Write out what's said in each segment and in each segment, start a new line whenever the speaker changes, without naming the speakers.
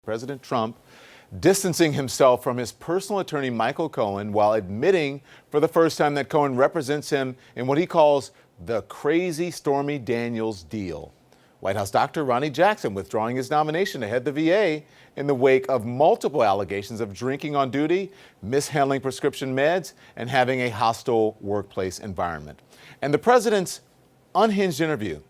President Trump distancing himself from his personal attorney, Michael Cohen, while admitting for the first time that Cohen represents him in what he calls the crazy Stormy Daniels deal. White House Dr. Ronny Jackson withdrawing his nomination to head the VA in the wake of multiple allegations of drinking on duty, mishandling prescription meds, and having a hostile workplace environment. And the president's unhinged interview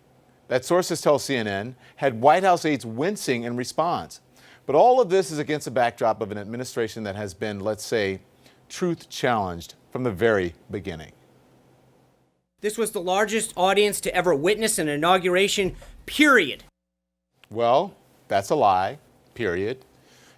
that sources tell CNN had White House aides wincing in response. But all of this is against the backdrop of an administration that has been, let's say, truth challenged from the very beginning.
This was the largest audience to ever witness an inauguration, period.
Well, that's a lie, period.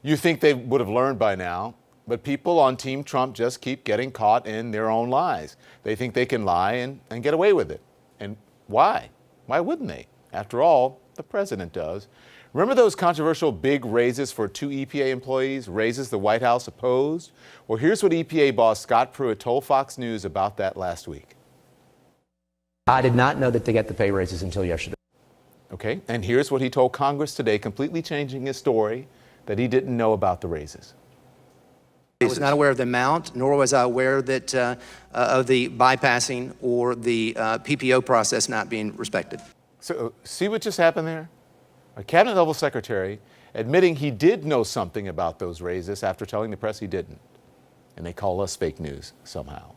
You think they would have learned by now, but people on Team Trump just keep getting caught in their own lies. They think they can lie and get away with it. And why? Why wouldn't they? After all, the president does. Remember those controversial big raises for 2 EPA employees, raises the White House opposed? Well, here's what EPA boss Scott Pruitt told Fox News about that last week.
I did not know that they got the pay raises until yesterday.
Okay, and here's what he told Congress today, completely changing his story, that he didn't know about the raises.
I was not aware of the amount, nor was I aware that of the bypassing or the PPO process not being respected.
So see what just happened there? A cabinet level secretary admitting he did know something about those raises after telling the press he didn't. And they call us fake news somehow.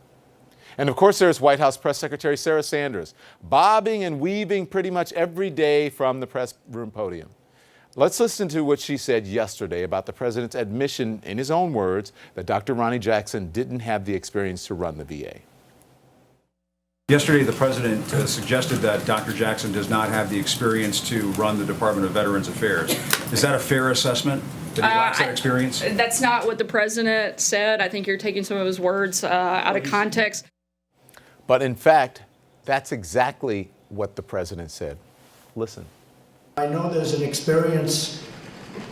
And of course, there's White House Press Secretary Sarah Sanders, bobbing and weaving pretty much every day from the press room podium. Let's listen to what she said yesterday about the president's admission, in his own words, that Dr. Ronny Jackson didn't have the experience to run the VA.
Yesterday, the president suggested that Dr. Jackson does not have the experience to run the Department of Veterans Affairs. Is that a fair assessment? That he lacks that experience?
That's not what the president said. I think you're taking some of his words out of context.
But in fact, that's exactly what the president said. Listen.
I know there's an experience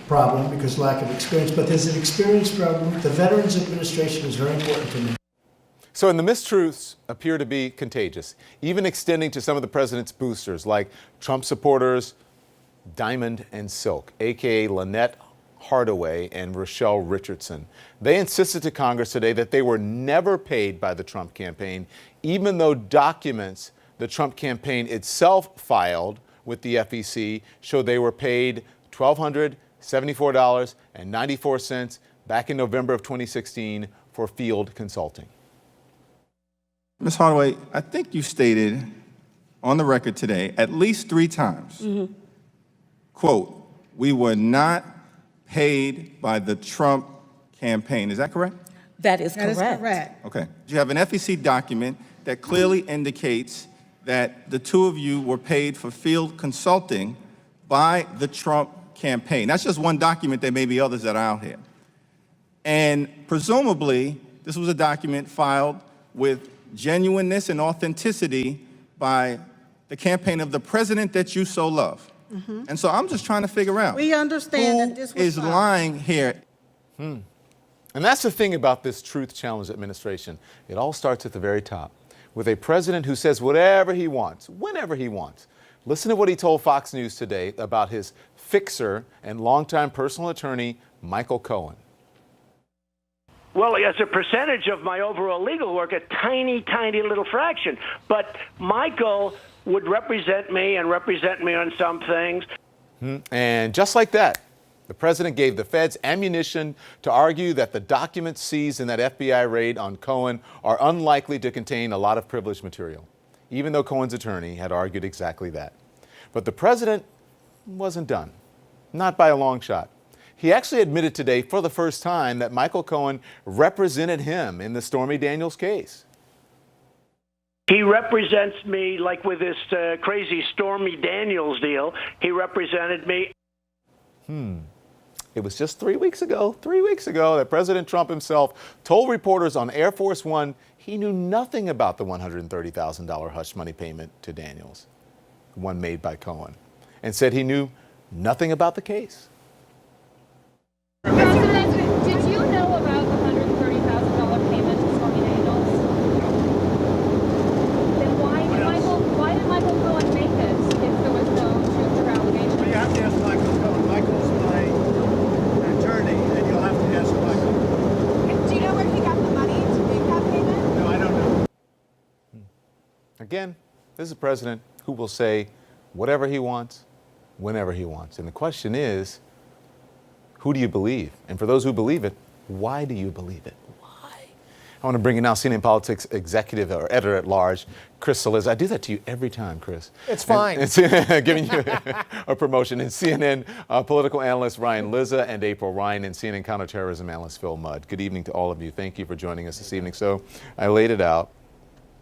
problem because lack of experience, but there's an experience problem. The Veterans Administration is very important to me.
So, and the mistruths appear to be contagious, even extending to some of the president's boosters like Trump supporters Diamond and Silk, aka Lynette Hardaway and Rochelle Richardson. They insisted to Congress today that they were never paid by the Trump campaign, even though documents the Trump campaign itself filed with the FEC show they were paid $1,274.94 back in November of 2016 for field consulting.
Ms. Hardaway, I think you stated on the record today at least 3 times, quote, "We were not paid by the Trump campaign." Is that correct?
That is correct.
Okay. You have an FEC document that clearly indicates that the 2 of you were paid for field consulting by the Trump campaign. That's just one document. There may be others that are out here. And presumably, this was a document filed with genuineness and authenticity by the campaign of the president that you so love. And so I'm just trying to figure out
We understand that this
who
was
is
filed.
lying here.
And that's the thing about this truth challenge administration. It all starts at the very top with a president who says whatever he wants, whenever he wants. Listen to what he told Fox News today about his fixer and longtime personal attorney, Michael Cohen.
Well, as a percentage of my overall legal work, a tiny, tiny little fraction. But Michael would represent me on some things.
And just like that, the president gave the feds ammunition to argue that the documents seized in that FBI raid on Cohen are unlikely to contain a lot of privileged material, even though Cohen's attorney had argued exactly that. But the president wasn't done, not by a long shot. He actually admitted today for the first time that Michael Cohen represented him in the Stormy Daniels case.
He represents me, like with this crazy Stormy Daniels deal. He represented me.
It was just 3 weeks ago, that President Trump himself told reporters on Air Force One he knew nothing about the $130,000 hush money payment to Daniels, the one made by Cohen, and said he knew nothing about the case.
President, did you know about the $130,000 payment to Stormy Daniels? Then why did Michael Cohen make it if there was no truth or allegation?
You have to ask Michael Cohen. Michael's my
This is a president who will say whatever he wants, whenever he wants. And the question is, who do you believe? And for those who believe it, why do you believe it? I want to bring in now CNN Politics executive or editor at large, Chris Cillizza. I do that to you every time, Chris.
It's fine.
It's giving you a promotion. And CNN political analyst Ryan Lizza and April Ryan and CNN counterterrorism analyst Phil Mudd. Good evening to all of you. Thank you for joining us this evening. So I laid it out.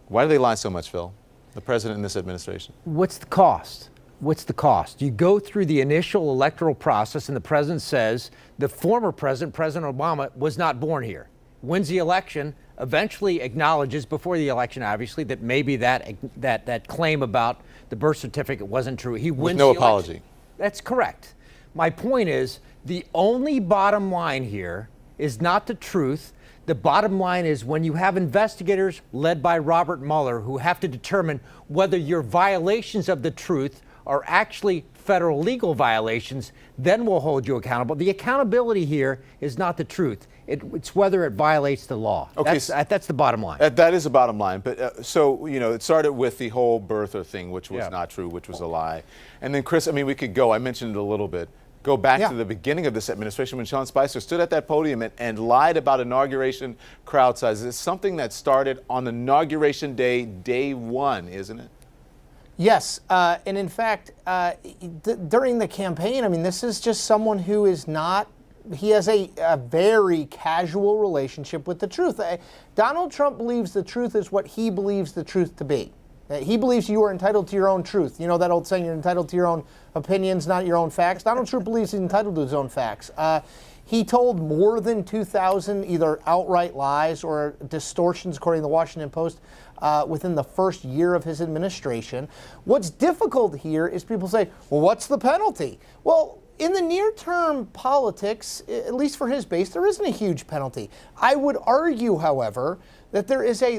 Why do they lie so much, Phil? The president and this administration.
What's the cost? What's the cost? You go through the initial electoral process and the president says the former president, President Obama, was not born here. Wins the election, eventually acknowledges before the election, obviously, that maybe that claim about the birth certificate wasn't true. He wins
with no
the
apology.
election. That's correct. My point is, the only bottom line here is not the truth. The bottom line is when you have investigators led by Robert Mueller who have to determine whether your violations of the truth are actually federal legal violations, then we'll hold you accountable. The accountability here is not the truth. It's whether it violates the law.
Okay,
that's the bottom line.
That is the bottom line. But so, you know, it started with the whole birther thing, which was not true, which was a lie. And then, Chris, I mean, we could go, I mentioned it a little bit, go back to the beginning of this administration when Sean Spicer stood at that podium and lied about inauguration crowd sizes. It's something that started on inauguration day, day one, isn't it?
Yes, and in fact, during the campaign, I mean, this is just someone who is not, he has a very casual relationship with the truth. Donald Trump believes the truth is what he believes the truth to be. He believes you are entitled to your own truth. You know that old saying, you're entitled to your own opinions, not your own facts? Donald Trump believes he's entitled to his own facts. He told more than 2,000 either outright lies or distortions, according to the Washington Post, within the first year of his administration. What's difficult here is people say, well, what's the penalty? Well, in the near-term politics, at least for his base, there isn't a huge penalty. I would argue, however, that there is a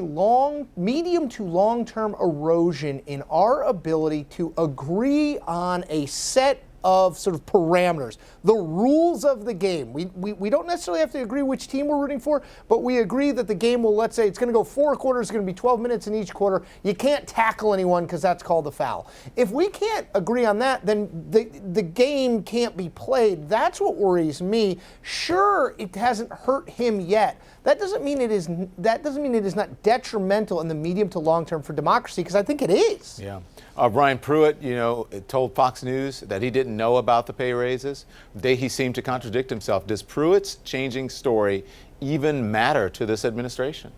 medium to long-term erosion in our ability to agree on a set of sort of parameters, the rules of the game. We don't necessarily have to agree which team we're rooting for, but we agree that the game will, let's say it's going to go 4 quarters, it's going to be 12 minutes in each quarter. You can't tackle anyone because that's called a foul. If we can't agree on that, then the game can't be played. That's what worries me. Sure, it hasn't hurt him yet. That doesn't mean it is not detrimental in the medium to long term for democracy, because I think it is.
Yeah. Brian Pruitt, you know, told Fox News that he didn't know about the pay raises. The day he seemed to contradict himself. Does Pruitt's changing story even matter to this administration?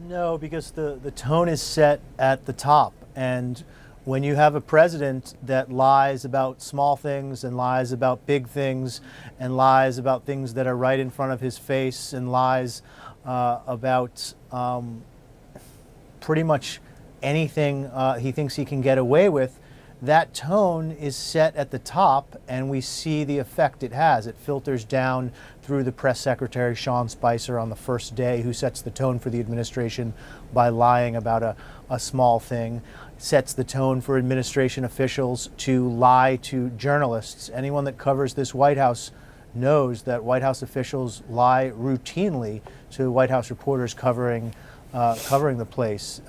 No, because the tone is set at the top. And when you have a president that lies about small things and lies about big things and lies about things that are right in front of his face and lies about pretty much anything he thinks he can get away with, that tone is set at the top, and we see the effect it has. It filters down through the press secretary, Sean Spicer, on the first day, who sets the tone for the administration by lying about a small thing, sets the tone for administration officials to lie to journalists. Anyone that covers this White House knows that White House officials lie routinely to White House reporters covering the place.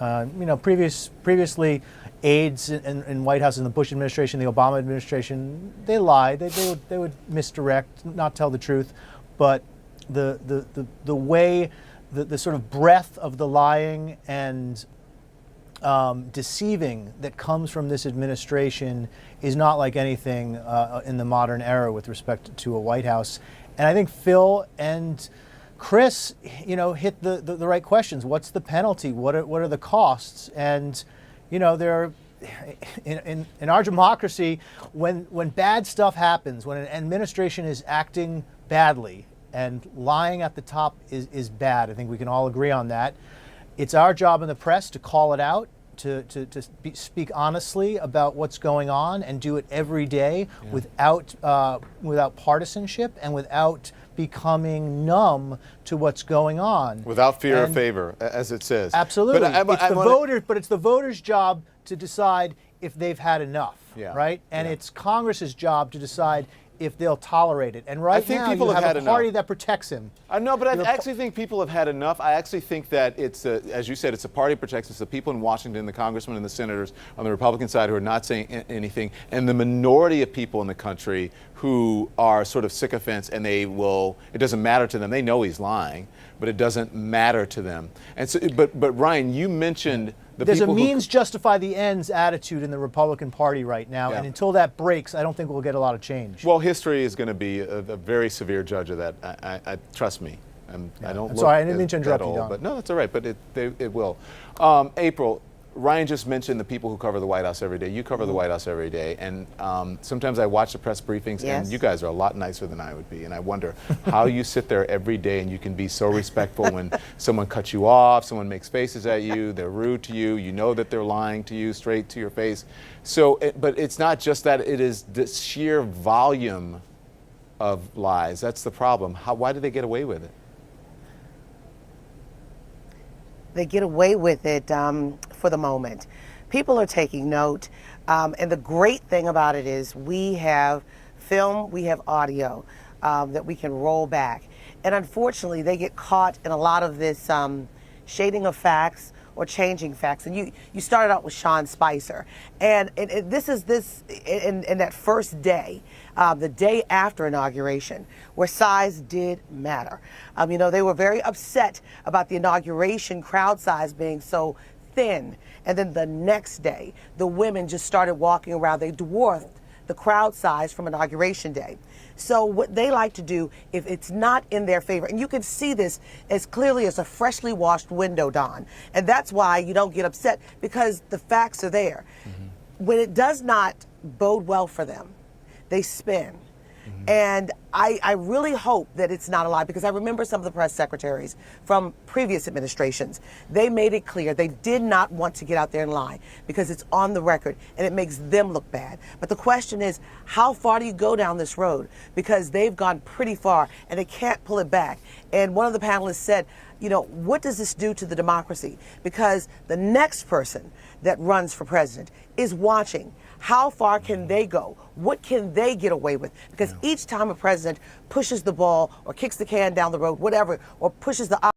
Previously, aides in White House in the Bush administration, the Obama administration, they lied. They would misdirect, not tell the truth. But the way, the sort of breadth of the lying and deceiving that comes from this administration is not like anything in the modern era with respect to a White House. And I think Phil and Chris, hit the right questions. What's the penalty? What are the costs? And, there are, in our democracy, when bad stuff happens, when an administration is acting badly and lying at the top is bad, I think we can all agree on that. It's our job in the press to call it out, to speak honestly about what's going on, and do it every day without partisanship and without becoming numb to what's going on.
Without fear or favor, as it says.
Absolutely. But it's the voters' job to decide if they've had enough, right? And it's Congress's job to decide if they'll tolerate it. And right
think
now
people
you
have
have
had
a party
enough.
that protects him.
I know, but I actually think people have had enough. I actually think that it's, as you said, it's a party that protects us. The people in Washington, the congressmen and the senators on the Republican side who are not saying anything, and the minority of people in the country who are sort of sycophants, and it doesn't matter to them. They know he's lying, but it doesn't matter to them. And so, but Ryan, you mentioned
There's a means justify the ends attitude in the Republican Party right now, and until that breaks, I don't think we'll get a lot of change.
Well, history is going to be a very severe judge of that. I trust me. I don't.
I'm sorry, I didn't mean to interrupt you, Don.
But no, that's all right. But it will. April, Ryan just mentioned the people who cover the White House every day. You cover the White House every day, and sometimes I watch the press briefings, and you guys are a lot nicer than I would be. And I wonder how you sit there every day and you can be so respectful when someone cuts you off, someone makes faces at you, they're rude to you, you know that they're lying to you straight to your face. So, but it's not just that; it is the sheer volume of lies. That's the problem. Why do they get away with it?
They get away with it for the moment. People are taking note. And the great thing about it is we have film, we have audio that we can roll back. And unfortunately, they get caught in a lot of this shading of facts or changing facts. And you started out with Sean Spicer. And this is in that first day, the day after inauguration, where size did matter. You know, they were very upset about the inauguration crowd size being so thin. And then the next day, the women just started walking around. They dwarfed the crowd size from inauguration day. So what they like to do, if it's not in their favor, and you can see this as clearly as a freshly washed window, Don, and that's why you don't get upset, because the facts are there. When it does not bode well for them, they spin. And I really hope that it's not a lie, because I remember some of the press secretaries from previous administrations. They made it clear they did not want to get out there and lie because it's on the record and it makes them look bad. But the question is, how far do you go down this road? Because they've gone pretty far and they can't pull it back. And one of the panelists said, you know, what does this do to the democracy? Because the next person that runs for president is watching. How far can they go? What can they get away with? Because each time a president pushes the ball or kicks the can down the road, whatever, or pushes the